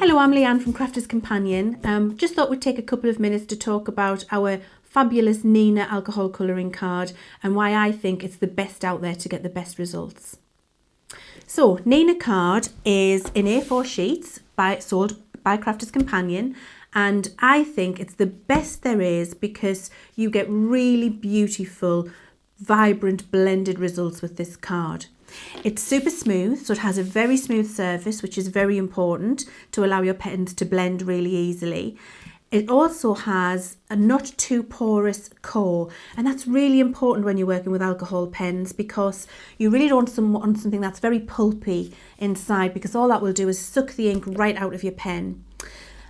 Hello, I'm Leanne from Crafter's Companion. Just thought we'd take a couple of minutes to talk about our fabulous Neenah alcohol colouring card and why I think it's the best out there to get the best results. So, Neenah card is in A4 sheets sold by Crafter's Companion, and I think it's the best there is because you get really beautiful, vibrant blended results with this card. It's super smooth, so it has a very smooth surface, which is very important to allow your pens to blend really easily. It also has a not too porous core, and that's really important when you're working with alcohol pens because you really don't want something that's very pulpy inside, because all that will do is suck the ink right out of your pen.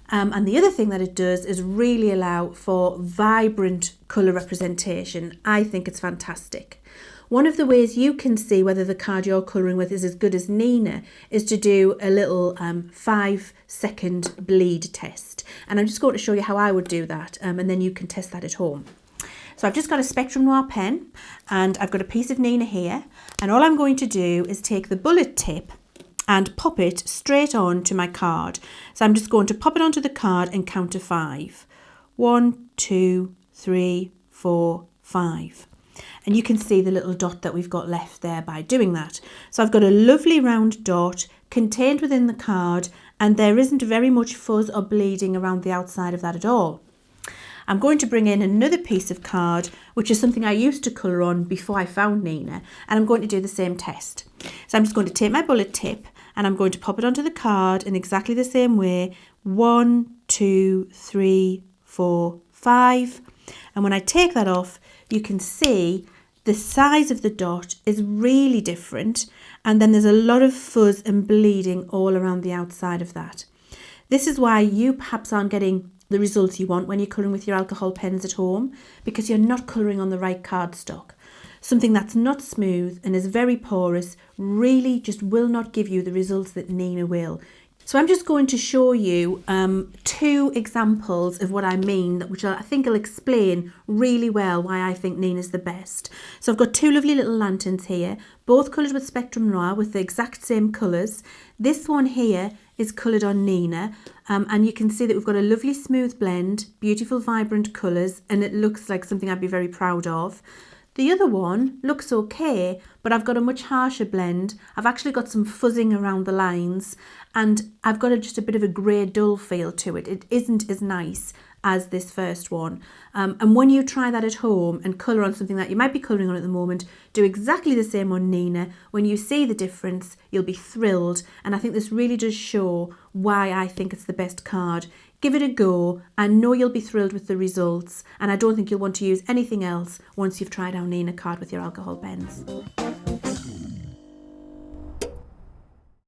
And the other thing that it does is really allow for vibrant colour representation. I think it's fantastic. One of the ways you can see whether the card you're colouring with is as good as Neenah is to do a little 5-second bleed test. And I'm just going to show you how I would do that, and then you can test that at home. So I've just got a Spectrum Noir pen and I've got a piece of Neenah here, and all I'm going to do is take the bullet tip and pop it straight on to my card. So I'm just going to pop it onto the card and count to 5. 1, 2, 3, 4, 5. And you can see the little dot that we've got left there by doing that. So I've got a lovely round dot contained within the card, and there isn't very much fuzz or bleeding around the outside of that at all. I'm going to bring in another piece of card, which is something I used to colour on before I found Neenah, and I'm going to do the same test. So I'm just going to take my bullet tip and I'm going to pop it onto the card in exactly the same way. 1, 2, 3, 4, 5. And when I take that off, you can see the size of the dot is really different, and then there's a lot of fuzz and bleeding all around the outside of that. This is why you perhaps aren't getting the results you want when you're colouring with your alcohol pens at home, because you're not colouring on the right cardstock. Something that's not smooth and is very porous really just will not give you the results that Neenah will. So I'm just going to show you 2 examples of what I mean, which I think will explain really well why I think Neenah's the best. So I've got 2 lovely little lanterns here, both coloured with Spectrum Noir with the exact same colours. This one here is coloured on Neenah, and you can see that we've got a lovely smooth blend, beautiful vibrant colours, and it looks like something I'd be very proud of. The other one looks okay, but I've got a much harsher blend. I've actually got some fuzzing around the lines, and I've got just a bit of a grey dull feel to it. It isn't as nice as this first one. And when you try that at home and colour on something that you might be colouring on at the moment, do exactly the same on Neenah. When you see the difference, you'll be thrilled. And I think this really does show why I think it's the best card. Give it a go. I know you'll be thrilled with the results, and I don't think you'll want to use anything else once you've tried our Neenah card with your alcohol pens.